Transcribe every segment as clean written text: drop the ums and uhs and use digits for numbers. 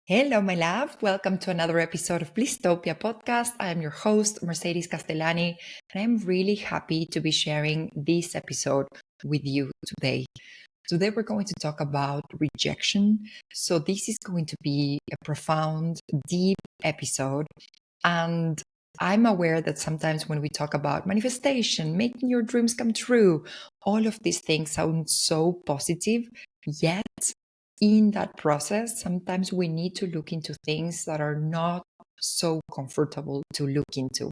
Hello, my love. Welcome to another episode of Blisstopia podcast. I am your host, Mercedes Castellani, and I'm really happy to be sharing this episode with you today. Today, we're going to talk about rejection. So, this is going to be a profound, deep episode. And I'm aware that sometimes when we talk about manifestation, making your dreams come true, all of these things sound so positive, yet in that process, sometimes we need to look into things that are not so comfortable to look into.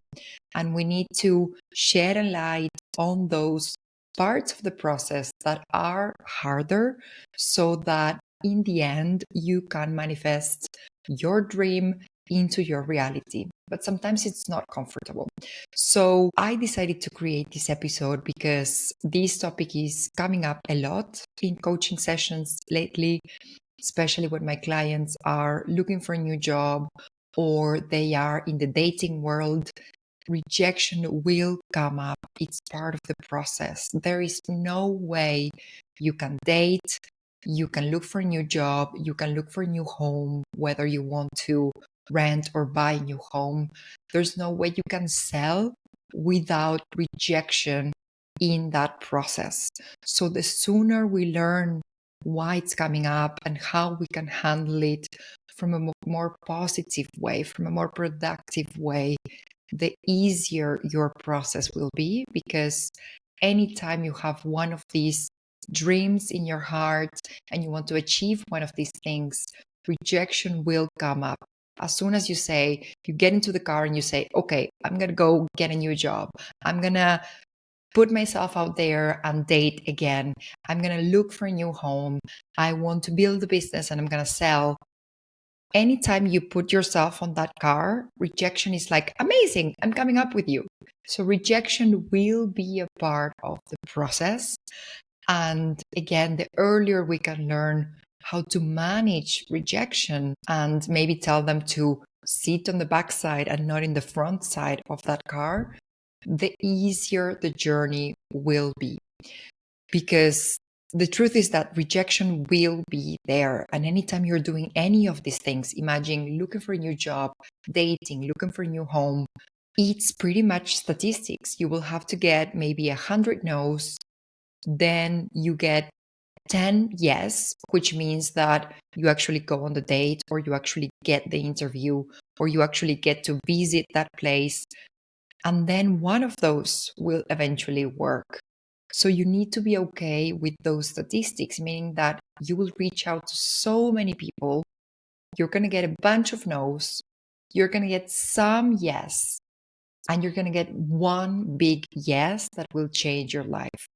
And we need to shed a light on those parts of the process that are harder so that in the end, you can manifest your dream into your reality. But sometimes it's not comfortable. So I decided to create this episode because this topic is coming up a lot in coaching sessions lately, especially when my clients are looking for a new job or they are in the dating world. Rejection will come up. It's part of the process. There is no way you can date, you can look for a new job, you can look for a new home, whether you want to rent or buy a new home. There's no way you can sell without rejection in that process. So the sooner we learn why it's coming up and how we can handle it from a more positive way, from a more productive way, the easier your process will be, because anytime you have one of these dreams in your heart and you want to achieve one of these things, rejection will come up. As soon as you get into the car and you say, okay, I'm going to go get a new job. I'm going to put myself out there and date again. I'm going to look for a new home. I want to build a business and I'm going to sell. Anytime you put yourself on that car, rejection is like, amazing, I'm coming up with you. So rejection will be a part of the process. And again, the earlier we can learn how to manage rejection and maybe tell them to sit on the backside and not in the front side of that car, the easier the journey will be. Because the truth is that rejection will be there. And anytime you're doing any of these things, imagine looking for a new job, dating, looking for a new home, it's pretty much statistics. You will have to get maybe 100 no's, then you get 10 yes, which means that you actually go on the date, or you actually get the interview, or you actually get to visit that place. And then one of those will eventually work. So you need to be okay with those statistics, meaning that you will reach out to so many people. You're going to get a bunch of no's. You're going to get some yes. And you're going to get one big yes that will change your life.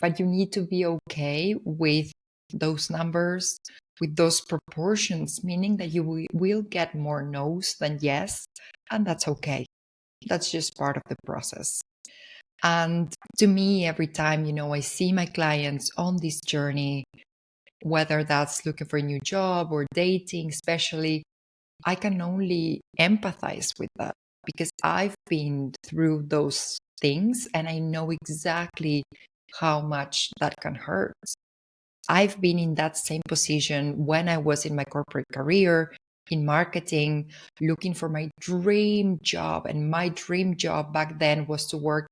But you need to be okay with those numbers, with those proportions, meaning that you will get more no's than yes. And that's okay. That's just part of the process. And to me, every time, I see my clients on this journey, whether that's looking for a new job or dating, especially, I can only empathize with that because I've been through those things and I know exactly how much that can hurt. I've been in that same position when I was in my corporate career in marketing, looking for my dream job. And my dream job back then was to work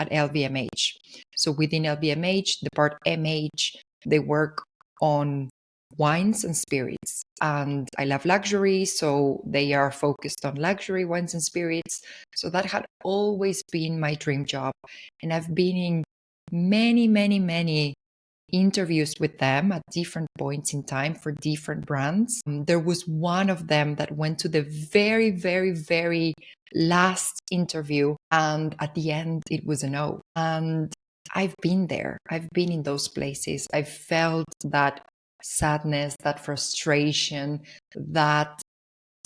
at LVMH. So within LVMH, the part MH, they work on wines and spirits. And I love luxury, so they are focused on luxury wines and spirits. So that had always been my dream job. And I've been in many, many, many interviews with them at different points in time for different brands. There was one of them that went to the very, very, very last interview, and at the end, it was a no. And I've been there. I've been in those places. I've felt that sadness, that frustration, that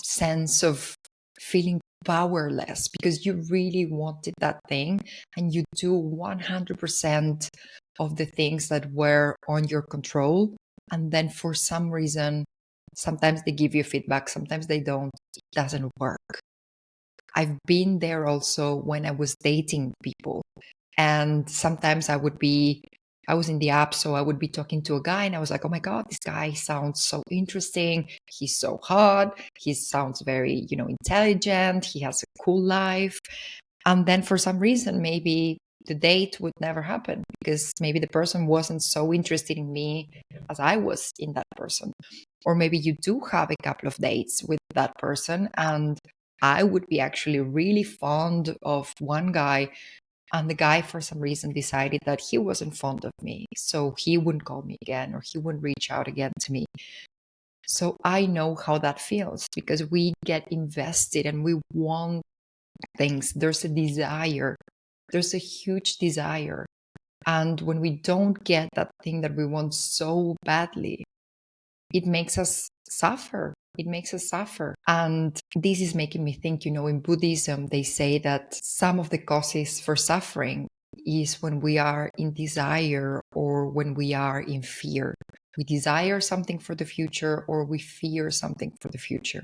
sense of feeling powerless because you really wanted that thing and you do 100% of the things that were on your control. And then for some reason, sometimes they give you feedback, sometimes they don't. It doesn't work. I've been there also when I was dating people. And sometimes I would be I was in the app, so I would be talking to a guy and I was like, oh my God, this guy sounds so interesting. He's so hot. He sounds very, intelligent. He has a cool life. And then for some reason, maybe the date would never happen because maybe the person wasn't so interested in me as I was in that person. Or maybe you do have a couple of dates with that person, and I would be actually really fond of one guy, and the guy for some reason decided that he wasn't fond of me, so he wouldn't call me again or he wouldn't reach out again to me. So I know how that feels because we get invested and we want things. There's a desire, there's a huge desire. And when we don't get that thing that we want so badly, it makes us suffer. It makes us suffer. And this is making me think, in Buddhism, they say that some of the causes for suffering is when we are in desire or when we are in fear. We desire something for the future or we fear something for the future.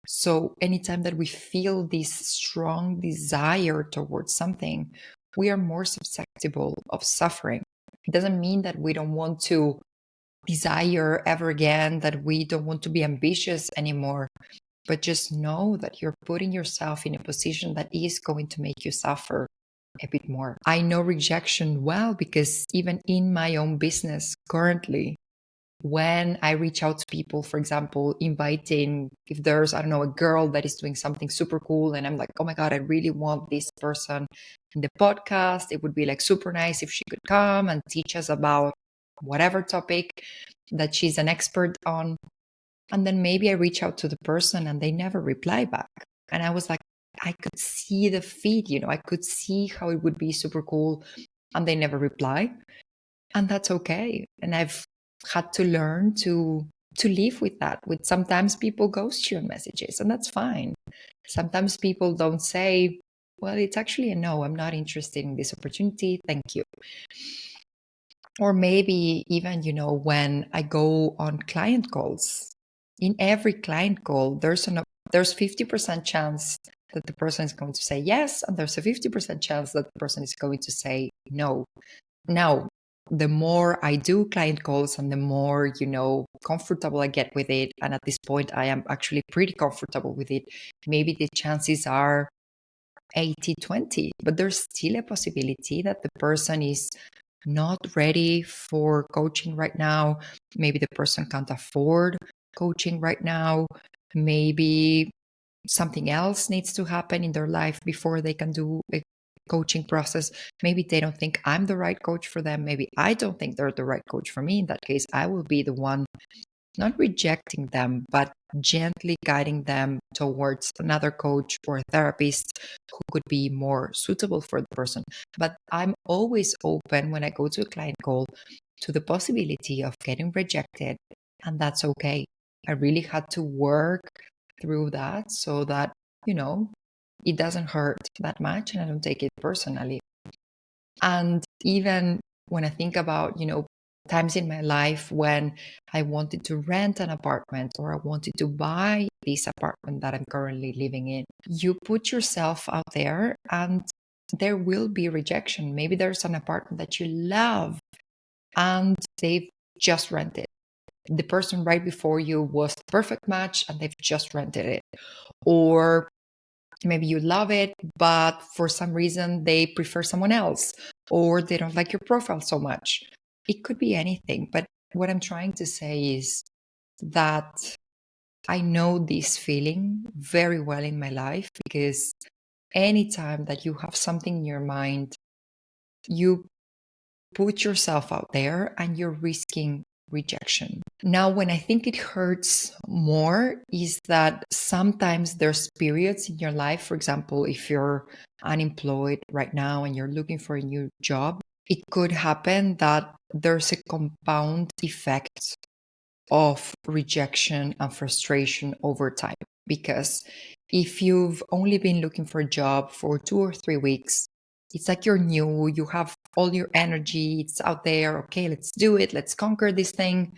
So anytime that we feel this strong desire towards something, we are more susceptible of suffering. It doesn't mean that we don't want to desire ever again, that we don't want to be ambitious anymore, but just know that you're putting yourself in a position that is going to make you suffer a bit more. I know rejection well because even in my own business currently, when I reach out to people, for example, inviting, if there's, I don't know, a girl that is doing something super cool and I'm like, oh my God, I really want this person in the podcast. It would be like super nice if she could come and teach us about whatever topic that she's an expert on. And then maybe I reach out to the person and they never reply back. And I was like, I could see the feed, I could see how it would be super cool. And they never reply. And that's okay. And I've had to learn to live with that. With sometimes people ghost you on messages, and that's fine. Sometimes people don't say, well, it's actually a no, I'm not interested in this opportunity, thank you. Or maybe even, when I go on client calls, in every client call, there's 50% chance that the person is going to say yes, and there's a 50% chance that the person is going to say no. Now, the more I do client calls and the more, comfortable I get with it, and at this point I am actually pretty comfortable with it, maybe the chances are 80-20, but there's still a possibility that the person is not ready for coaching right now. Maybe the person can't afford coaching right now. Maybe something else needs to happen in their life before they can do a coaching process. Maybe they don't think I'm the right coach for them. Maybe I don't think they're the right coach for me. In that case, I will be the one not rejecting them, but gently guiding them towards another coach or a therapist who could be more suitable for the person. But I'm always open when I go to a client call to the possibility of getting rejected, and that's okay. I really had to work through that so that, it doesn't hurt that much and I don't take it personally. And even when I think about, times in my life when I wanted to rent an apartment or I wanted to buy this apartment that I'm currently living in, you put yourself out there and there will be rejection. Maybe there's an apartment that you love and they've just rented. The person right before you was the perfect match and they've just rented it. Or maybe you love it, but for some reason they prefer someone else or they don't like your profile so much. It could be anything. But what I'm trying to say is that I know this feeling very well in my life because anytime that you have something in your mind, you put yourself out there and you're risking rejection. Now, when I think it hurts more is that sometimes there's periods in your life, for example, if you're unemployed right now and you're looking for a new job, it could happen that there's a compound effect of rejection and frustration over time. Because if you've only been looking for a job for 2 or 3 weeks, it's like you're new, you have all your energy, it's out there, okay, let's do it, let's conquer this thing.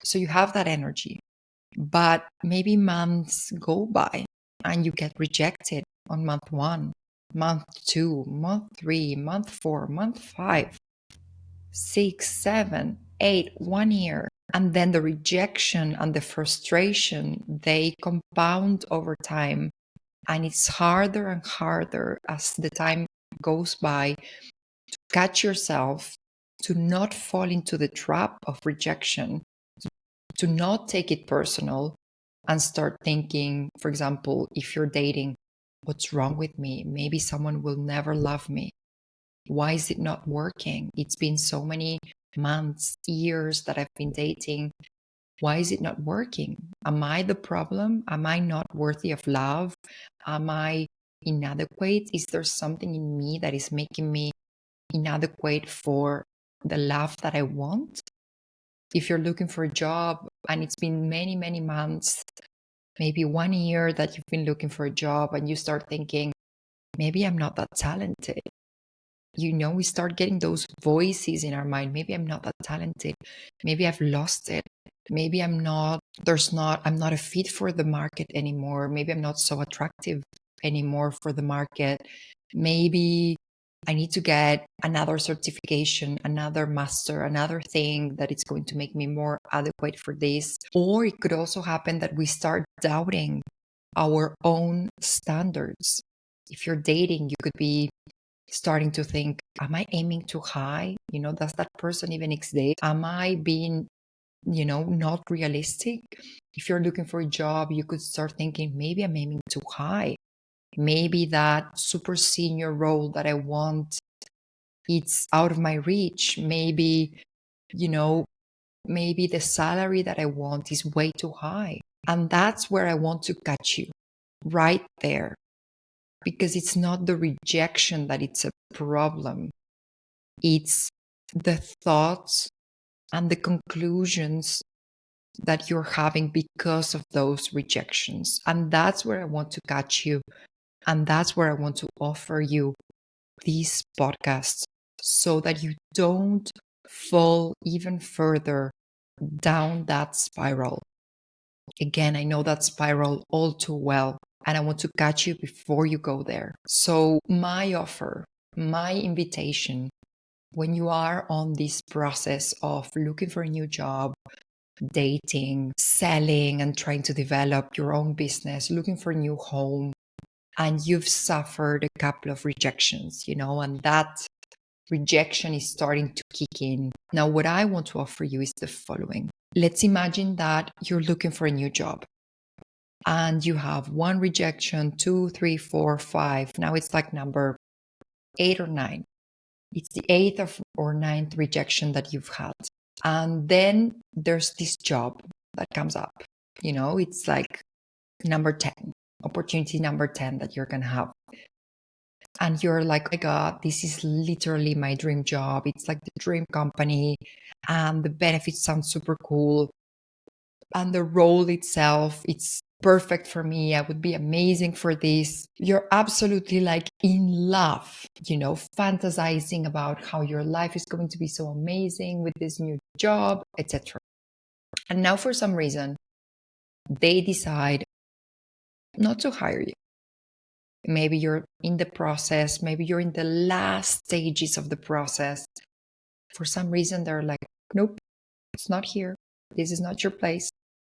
So you have that energy. But maybe months go by and you get rejected on month 1, month 2, month 3, month 4, month 5. 6, 7, 8, 1 year. And then the rejection and the frustration, they compound over time. And it's harder and harder as the time goes by to catch yourself, to not fall into the trap of rejection, to not take it personal and start thinking, for example, if you're dating, what's wrong with me? Maybe someone will never love me. Why is it not working? It's been so many months, years that I've been dating. Why is it not working? Am I the problem? Am I not worthy of love? Am I inadequate? Is there something in me that is making me inadequate for the love that I want? If you're looking for a job and it's been many, many months, maybe 1 year that you've been looking for a job, and you start thinking, maybe I'm not that talented. We start getting those voices in our mind. Maybe I'm not that talented. Maybe I've lost it. Maybe I'm not a fit for the market anymore. Maybe I'm not so attractive anymore for the market. Maybe I need to get another certification, another master, another thing that it's going to make me more adequate for this. Or it could also happen that we start doubting our own standards. If you're dating, you could be starting to think, am I aiming too high? Does that person even exist? Am I being, not realistic? If you're looking for a job, you could start thinking, maybe I'm aiming too high. Maybe that super senior role that I want, it's out of my reach. Maybe, maybe the salary that I want is way too high. And that's where I want to catch you, right there. Because it's not the rejection that it's a problem. It's the thoughts and the conclusions that you're having because of those rejections. And that's where I want to catch you. And that's where I want to offer you these podcasts so that you don't fall even further down that spiral. Again, I know that spiral all too well, and I want to catch you before you go there. So my offer, my invitation, when you are on this process of looking for a new job, dating, selling, and trying to develop your own business, looking for a new home, and you've suffered a couple of rejections, and that rejection is starting to kick in. Now, what I want to offer you is the following. Let's imagine that you're looking for a new job and you have one rejection, 2, 3, 4, 5. Now it's like number 8 or 9. It's the 8th or 9th rejection that you've had. And then there's this job that comes up. It's like number 10, opportunity number 10 that you're going to have. And you're like, oh my God, this is literally my dream job. It's like the dream company. And the benefits sound super cool. And the role itself, it's perfect for me. I would be amazing for this. You're absolutely like in love, fantasizing about how your life is going to be so amazing with this new job, etc. And now for some reason, they decide not to hire you. Maybe you're in the process, maybe you're in the last stages of the process. For some reason, they're like, nope, it's not here. This is not your place.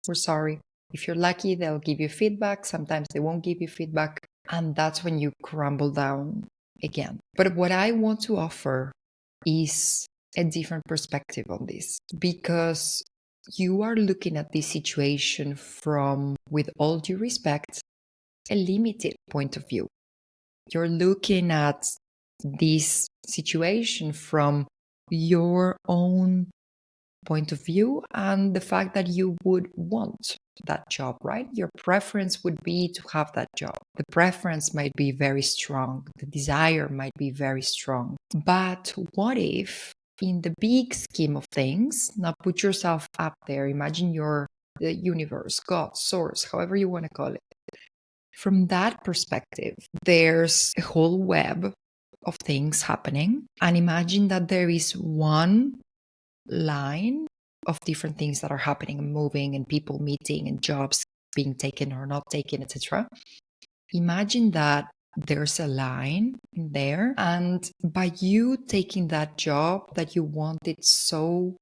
We're sorry. If you're lucky, they'll give you feedback. Sometimes they won't give you feedback. And that's when you crumble down again. But what I want to offer is a different perspective on this, because you are looking at this situation from, with all due respect, a limited point of view. You're looking at this situation from your own point of view and the fact that you would want that job, right? Your preference would be to have that job. The preference might be very strong. The desire might be very strong. But what if, in the big scheme of things, now put yourself up there, imagine you're the universe, God, source, however you want to call it. From that perspective, there's a whole web of things happening. And imagine that there is one line of different things that are happening and moving, and people meeting, and jobs being taken or not taken, etc. Imagine that there's a line there. And by you taking that job that you wanted so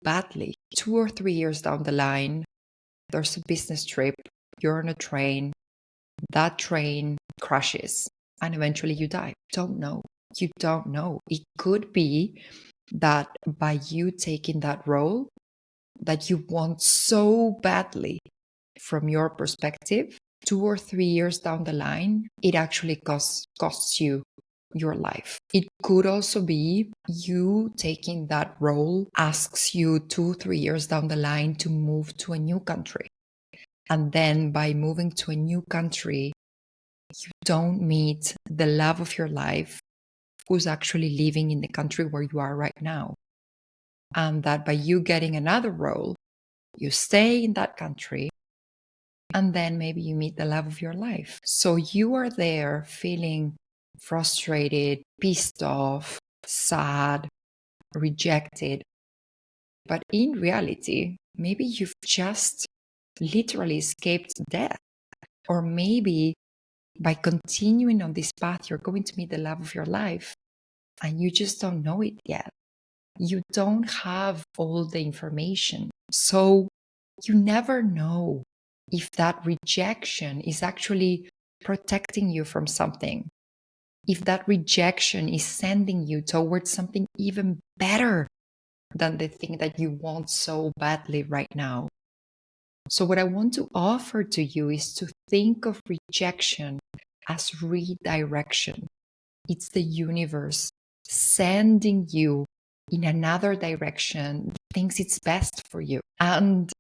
badly, 2 or 3 years down the line, there's a business trip, you're on a train, that train crashes, and eventually you die. Don't know. You don't know. It could be that by you taking that role that you want so badly, from your perspective, 2 or 3 years down the line, it actually costs you your life. It could also be you taking that role asks you 2, 3 years down the line to move to a new country. And then by moving to a new country, you don't meet the love of your life who's actually living in the country where you are right now. And that by you getting another role, you stay in that country, and then maybe you meet the love of your life. So you are there feeling frustrated, pissed off, sad, rejected. But in reality, maybe you've just literally escaped death. Or maybe by continuing on this path, you're going to meet the love of your life, and you just don't know it yet. You don't have all the information. So you never know if that rejection is actually protecting you from something, if that rejection is sending you towards something even better than the thing that you want so badly right now. So what I want to offer to you is to think of rejection as redirection. It's the universe sending you in another direction, thinks it's best for you. And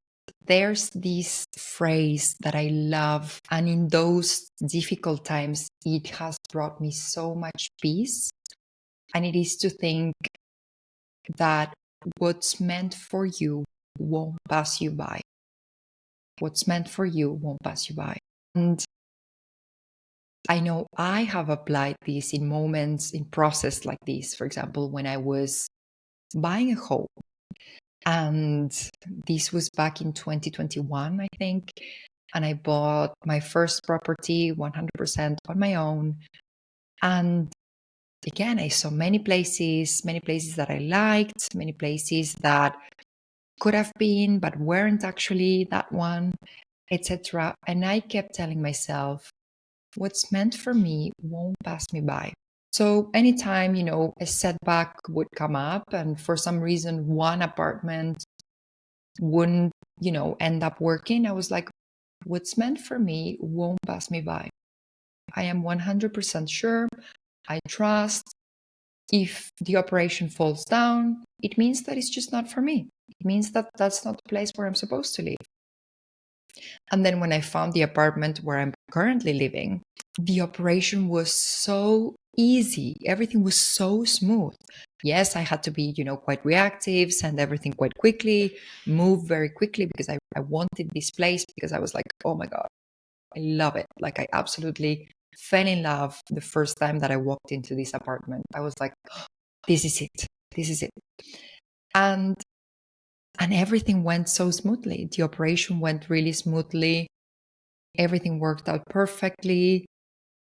there's this phrase that I love, and in those difficult times, it has brought me so much peace. And it is to think that what's meant for you won't pass you by. What's meant for you won't pass you by. And I know I have applied this in moments, in process like this. For example, when I was buying a home, and this was back in 2021, I think. And I bought my first property 100% on my own. And again, I saw many places that I liked, many places that could have been, but weren't actually that one, etc. And I kept telling myself, what's meant for me won't pass me by. So anytime, a setback would come up, and for some reason, one apartment wouldn't, end up working, I was like, what's meant for me won't pass me by. I am 100% sure. I trust. If the operation falls down, it means that it's just not for me. It means that that's not the place where I'm supposed to live. And then when I found the apartment where I'm currently living, the operation was so easy. Everything was so smooth. Yes, I had to be, quite reactive, send everything quite quickly, move very quickly, because I wanted this place, because I was like, oh my God, I love it. Like, I absolutely fell in love the first time that I walked into this apartment. I was like, oh, this is it. This is it. And everything went so smoothly. The operation went really smoothly. Everything worked out perfectly.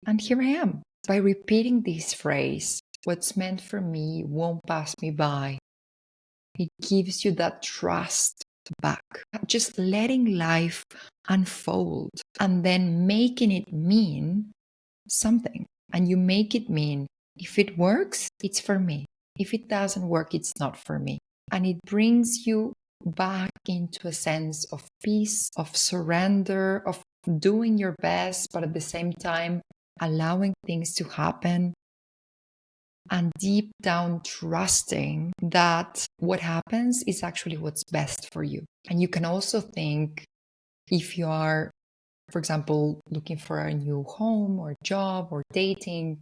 And here I am. By repeating this phrase, what's meant for me won't pass me by, it gives you that trust back. Just letting life unfold and then making it mean something. And you make it mean, if it works, it's for me. If it doesn't work, it's not for me. And it brings you back into a sense of peace, of surrender, of doing your best, but at the same time, allowing things to happen, and deep down trusting that what happens is actually what's best for you. And you can also think, if you are, for example, looking for a new home or job or dating,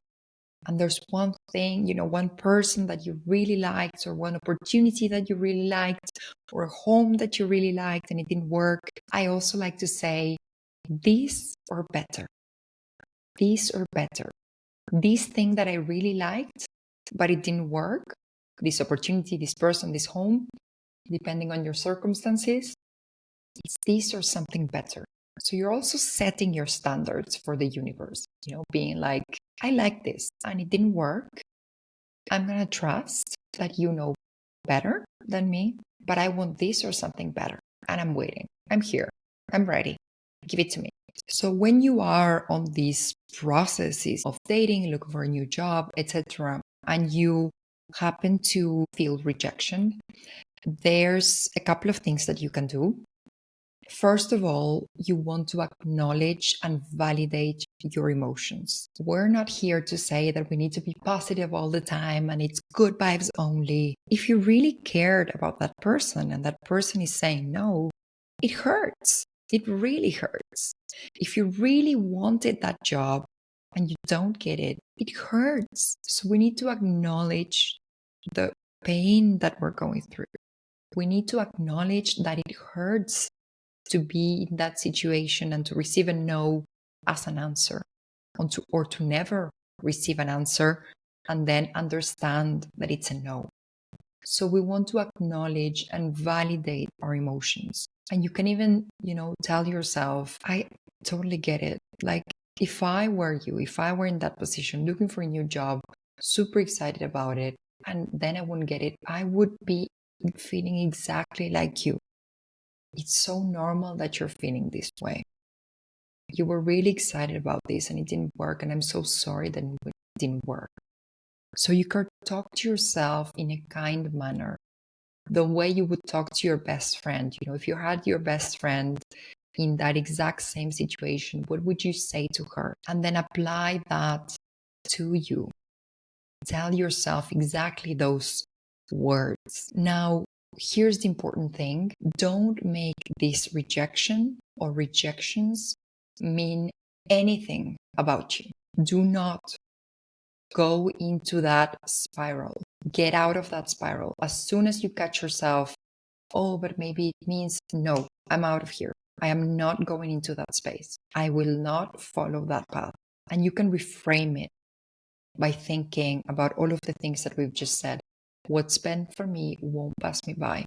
and there's one thing, one person that you really liked, or one opportunity that you really liked, or a home that you really liked and it didn't work, I also like to say, this or better. This or better. This thing that I really liked, but it didn't work, this opportunity, this person, this home, depending on your circumstances, it's this or something better. So you're also setting your standards for the universe, being like, I like this and it didn't work. I'm going to trust that you know better than me, but I want this or something better. And I'm waiting. I'm here. I'm ready. Give it to me. So when you are on these processes of dating, looking for a new job, etc., and you happen to feel rejection, there's a couple of things that you can do. First of all, you want to acknowledge and validate your emotions. We're not here to say that we need to be positive all the time and it's good vibes only. If you really cared about that person and that person is saying no, it hurts. It really hurts. If you really wanted that job and you don't get it, it hurts. So we need to acknowledge the pain that we're going through. We need to acknowledge that it hurts to be in that situation and to receive a no as an answer, or to never receive an answer and then understand that it's a no. So we want to acknowledge and validate our emotions. And you can even, tell yourself, I totally get it. Like if I were you, if I were in that position looking for a new job, super excited about it, and then I wouldn't get it, I would be feeling exactly like you. It's so normal that you're feeling this way. You were really excited about this and it didn't work, and I'm so sorry that it didn't work. So you can talk to yourself in a kind manner, the way you would talk to your best friend. If you had your best friend in that exact same situation, what would you say to her? And then apply that to you. Tell yourself exactly those words. Now, here's the important thing. Don't make this rejection or rejections mean anything about you. Do not go into that spiral. Get out of that spiral. As soon as you catch yourself, oh, but maybe it means no, I'm out of here. I am not going into that space. I will not follow that path. And you can reframe it by thinking about all of the things that we've just said. What's meant for me won't pass me by.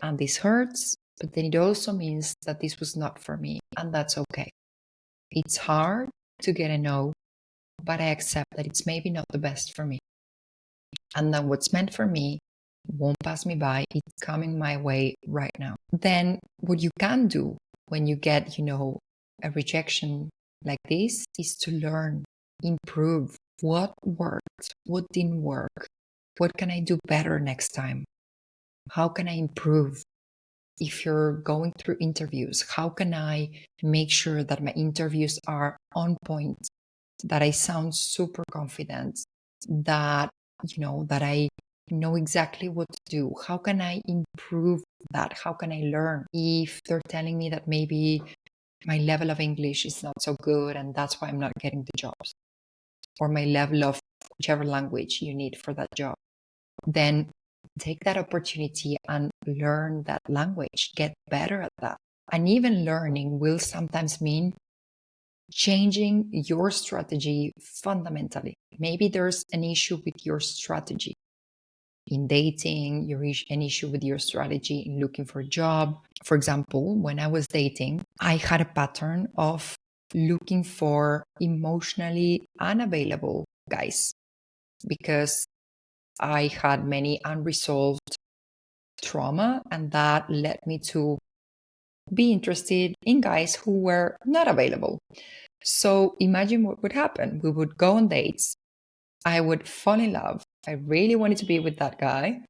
And this hurts, but then it also means that this was not for me, and that's okay. It's hard to get a no, but I accept that it's maybe not the best for me. And then what's meant for me won't pass me by. It's coming my way right now. Then what you can do when you get, a rejection like this is to learn, improve. What worked? What didn't work? What can I do better next time? How can I improve? If you're going through interviews, how can I make sure that my interviews are on point, that I sound super confident, that, that I know exactly what to do? How can I improve that? How can I learn? If they're telling me that maybe my level of English is not so good and that's why I'm not getting the jobs, or my level of whichever language you need for that job, then take that opportunity and learn that language, get better at that. And even learning will sometimes mean changing your strategy fundamentally. Maybe there's an issue with your strategy in dating, an issue with your strategy in looking for a job. For example, when I was dating, I had a pattern of looking for emotionally unavailable guys because I had many unresolved trauma, and that led me to be interested in guys who were not available. So imagine what would happen. We would go on dates. I would fall in love. I really wanted to be with that guy.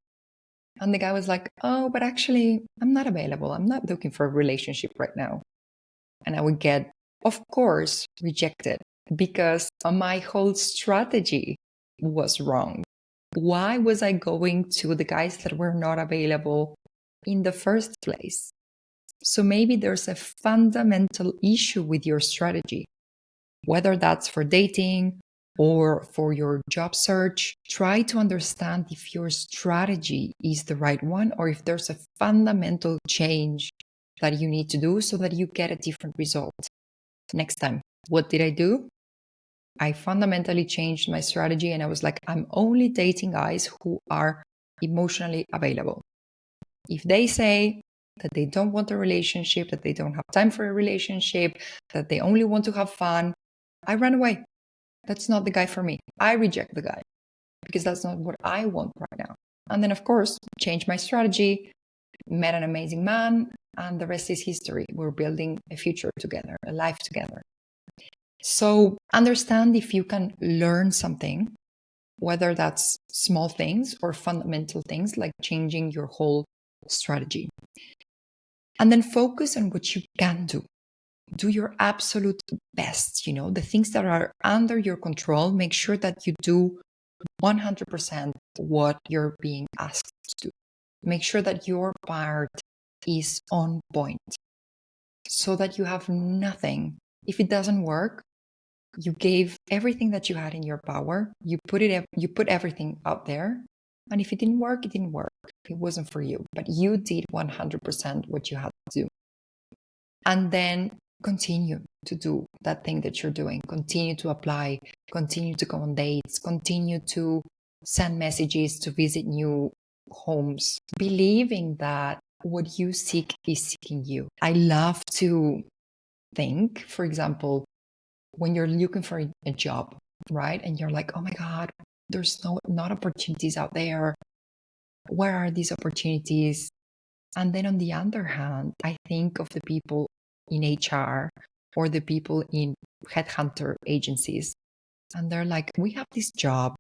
And the guy was like, oh, but actually, I'm not available. I'm not looking for a relationship right now. And I would get, of course, rejected because my whole strategy was wrong. Why was I going to the guys that were not available in the first place? So maybe there's a fundamental issue with your strategy, whether that's for dating or for your job search. Try to understand if your strategy is the right one or if there's a fundamental change that you need to do so that you get a different result next time. What did I do? I fundamentally changed my strategy and I was like, I'm only dating guys who are emotionally available. If they say that they don't want a relationship, that they don't have time for a relationship, that they only want to have fun, I run away. That's not the guy for me. I reject the guy because that's not what I want right now. And then, of course, change my strategy, met an amazing man, and the rest is history. We're building a future together, a life together. So understand if you can learn something, whether that's small things or fundamental things like changing your whole strategy. And then focus on what you can do. Do your absolute best, the things that are under your control. Make sure that you do 100% what you're being asked to do. Make sure that your part is on point so that you have nothing. If it doesn't work, you gave everything that you had in your power. You put everything out there. And if it didn't work, it didn't work. It wasn't for you. But you did 100% what you had to do. And then continue to do that thing that you're doing. Continue to apply. Continue to go on dates. Continue to send messages, to visit new homes. Believing that what you seek is seeking you. I love to think, for example, when you're looking for a job, right? And you're like, oh my God, there's not opportunities out there. Where are these opportunities? And then on the other hand, I think of the people in HR or the people in headhunter agencies. And they're like, we have this job.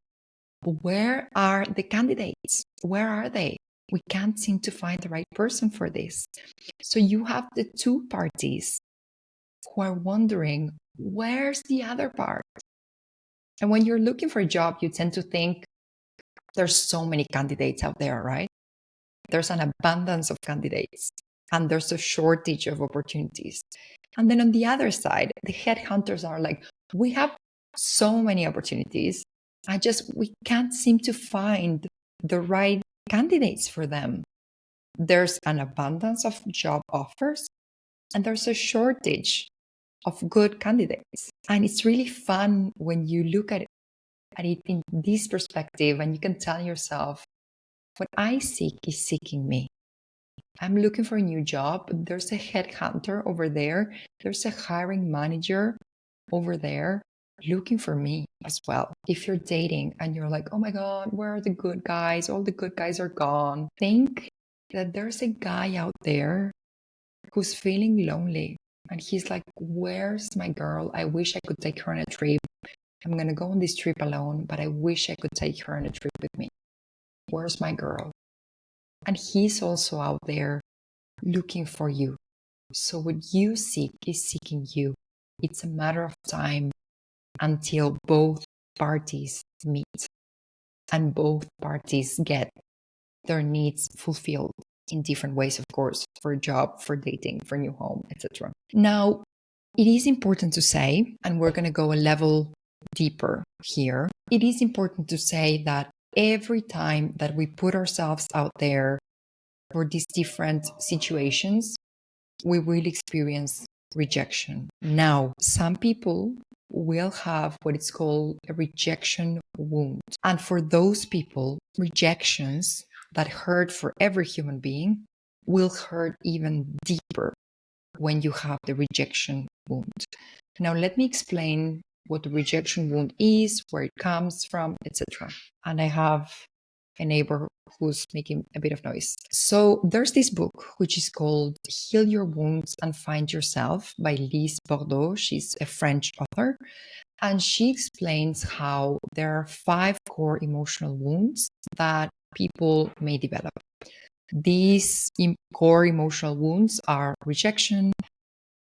Where are the candidates? Where are they? We can't seem to find the right person for this. So you have the two parties who are wondering, where's the other part? And when you're looking for a job, you tend to think there's so many candidates out there, right? There's an abundance of candidates and there's a shortage of opportunities. And then on the other side, the headhunters are like, we have so many opportunities. We can't seem to find the right candidates for them. There's an abundance of job offers and there's a shortage of good candidates. And it's really fun when you look at it in this perspective and you can tell yourself, what I seek is seeking me. I'm looking for a new job. There's a headhunter over there. There's a hiring manager over there looking for me as well. If you're dating and you're like, oh my God, where are the good guys? All the good guys are gone. Think that there's a guy out there who's feeling lonely. And he's like, where's my girl? I wish I could take her on a trip. I'm going to go on this trip alone, but I wish I could take her on a trip with me. Where's my girl? And he's also out there looking for you. So what you seek is seeking you. It's a matter of time until both parties meet and both parties get their needs fulfilled in different ways, of course, for a job, for dating, for a new home, etc. Now, it is important to say, and we're going to go a level deeper here, it is important to say that every time that we put ourselves out there for these different situations, we will experience rejection. Now, some people will have what is called a rejection wound. And for those people, rejections that hurt for every human being will hurt even deeper when you have the rejection wound. Now, let me explain what the rejection wound is, where it comes from, etc. And I have a neighbor who's making a bit of noise. So there's this book, which is called Heal Your Wounds and Find Yourself by Lise Bourdeau. She's a French author. And she explains how there are 5 core emotional wounds that people may develop. These core emotional wounds are rejection,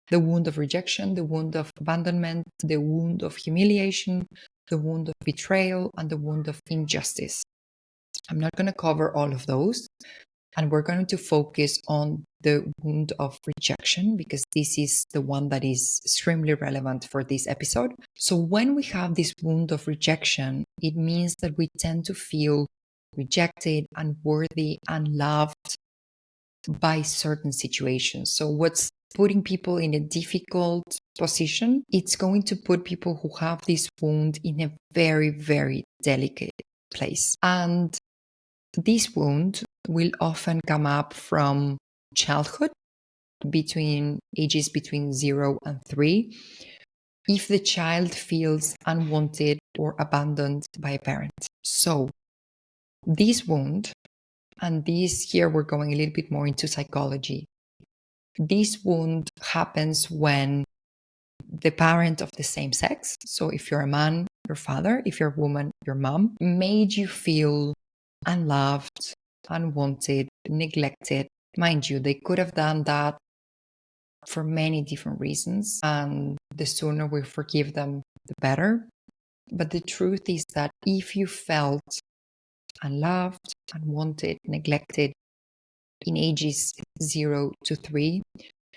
the wound of rejection, the wound of abandonment, the wound of humiliation, the wound of betrayal, and the wound of injustice. I'm not going to cover all of those, and we're going to focus on the wound of rejection because this is the one that is extremely relevant for this episode. So when we have this wound of rejection, it means that we tend to feel rejected, unworthy, unloved by certain situations. So what's putting people in a difficult position, it's going to put people who have this wound in a very, very delicate place. And this wound will often come up from childhood, between ages between 0 and 3, if the child feels unwanted or abandoned by a parent. So this wound, and this here we're going a little bit more into psychology. This wound happens when the parent of the same sex, so if you're a man, your father, if you're a woman, your mom, made you feel unloved, unwanted, neglected. Mind you, they could have done that for many different reasons, and the sooner we forgive them, the better. But the truth is that if you felt unloved, unwanted, neglected in ages 0 to 3,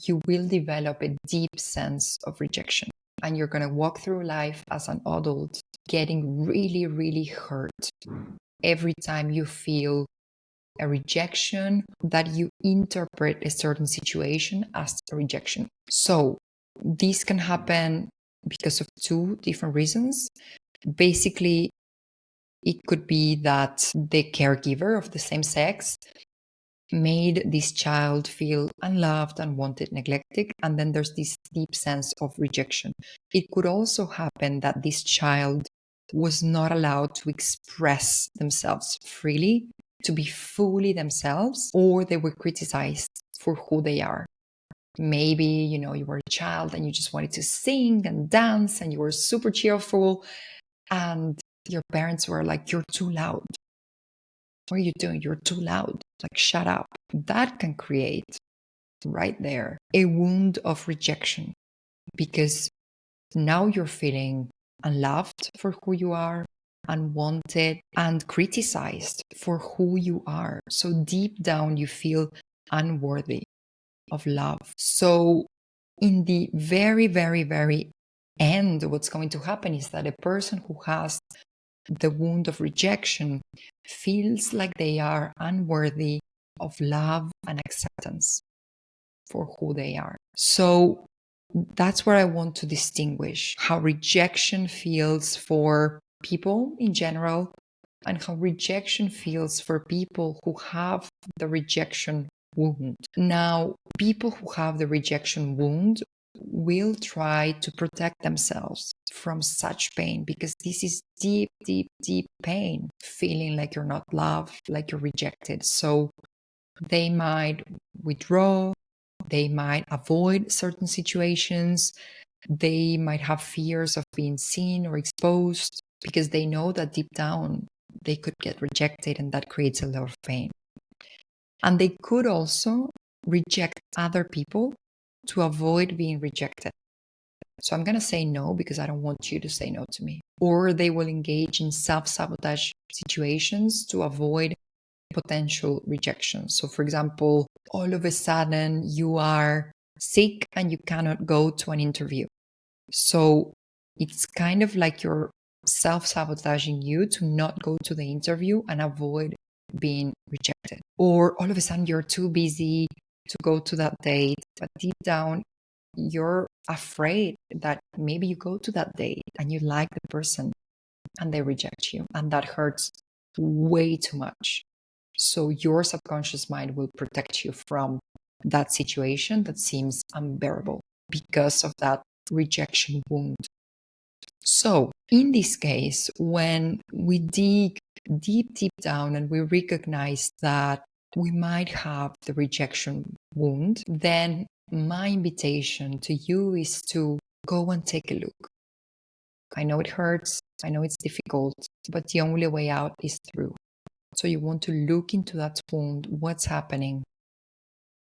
you will develop a deep sense of rejection. And you're going to walk through life as an adult getting really, really hurt every time you feel a rejection, that you interpret a certain situation as a rejection. So this can happen because of two different reasons. Basically, it could be that the caregiver of the same sex made this child feel unloved, unwanted, neglected, and then there's this deep sense of rejection. It could also happen that this child was not allowed to express themselves freely, to be fully themselves, or they were criticized for who they are. Maybe, you were a child and you just wanted to sing and dance and you were super cheerful, and your parents were like, "You're too loud. What are you doing? You're too loud. Like, shut up." That can create right there a wound of rejection, because now you're feeling unloved for who you are, unwanted, and criticized for who you are. So deep down, you feel unworthy of love. So in the very, very, very end, what's going to happen is that a person who has the wound of rejection feels like they are unworthy of love and acceptance for who they are. So that's where I want to distinguish how rejection feels for people in general and how rejection feels for people who have the rejection wound. Now, people who have the rejection wound will try to protect themselves from such pain, because this is deep, deep, deep pain, feeling like you're not loved, like you're rejected. So they might withdraw, they might avoid certain situations, they might have fears of being seen or exposed because they know that deep down they could get rejected, and that creates a lot of pain. And they could also reject other people to avoid being rejected. So I'm going to say no because I don't want you to say no to me. Or they will engage in self-sabotage situations to avoid potential rejection. So for example, all of a sudden you are sick and you cannot go to an interview. So it's kind of like you're self-sabotaging you to not go to the interview and avoid being rejected. Or all of a sudden you're too busy to go to that date, but deep down you're afraid that maybe you go to that date and you like the person and they reject you, and that hurts way too much. So your subconscious mind will protect you from that situation that seems unbearable because of that rejection wound. So in this case, when we dig deep, deep down and we recognize that we might have the rejection wound, then my invitation to you is to go and take a look. I know it hurts, I know it's difficult, but the only way out is through. So you want to look into that wound, what's happening.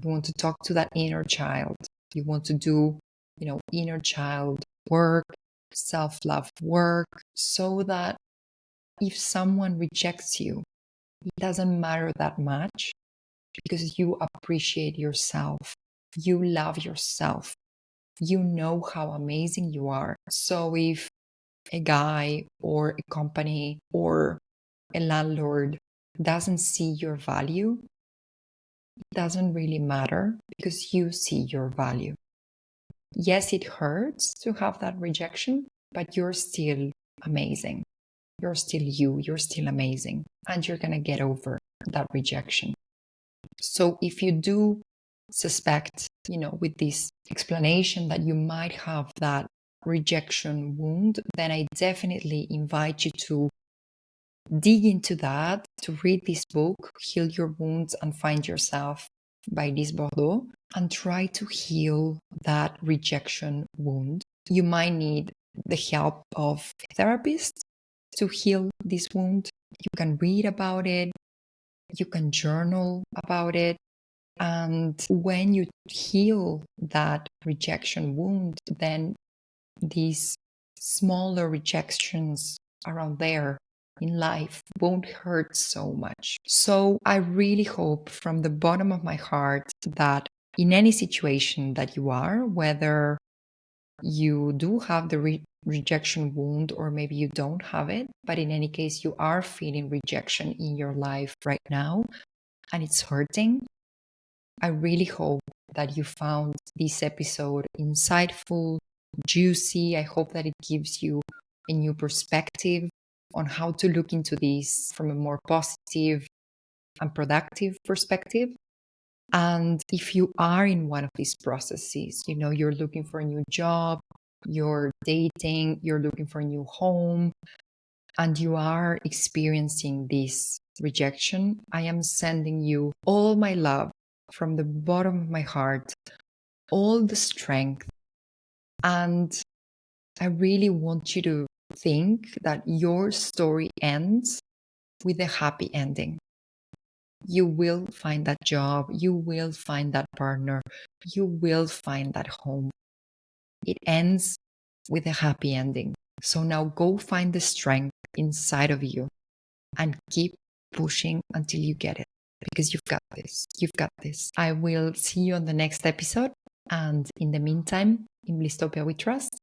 You want to talk to that inner child. You want to do, inner child work, self-love work, so that if someone rejects you, it doesn't matter that much because you appreciate yourself. You love yourself. You know how amazing you are. So if a guy or a company or a landlord doesn't see your value, it doesn't really matter because you see your value. Yes, it hurts to have that rejection, but you're still amazing. You're still you. You're still amazing. And you're going to get over that rejection. So if you do suspect, with this explanation that you might have that rejection wound, then I definitely invite you to dig into that, to read this book, Heal Your Wounds and Find Yourself by Liz Bordeaux, and try to heal that rejection wound. You might need the help of a therapist to heal this wound. You can read about it, you can journal about it. And when you heal that rejection wound, then these smaller rejections around there in life won't hurt so much. So I really hope from the bottom of my heart that in any situation that you are, whether you do have the rejection wound or maybe you don't have it, but in any case, you are feeling rejection in your life right now and it's hurting, I really hope that you found this episode insightful, juicy. I hope that it gives you a new perspective on how to look into this from a more positive and productive perspective. And if you are in one of these processes, you're looking for a new job, you're dating, you're looking for a new home, and you are experiencing this rejection, I am sending you all my love from the bottom of my heart, all the strength. And I really want you to think that your story ends with a happy ending. You will find that job, you will find that partner, you will find that home. It ends with a happy ending. So now go find the strength inside of you and keep pushing until you get it, because you've got this. You've got this. I will see you on the next episode. And in the meantime, in Blisstopia we trust.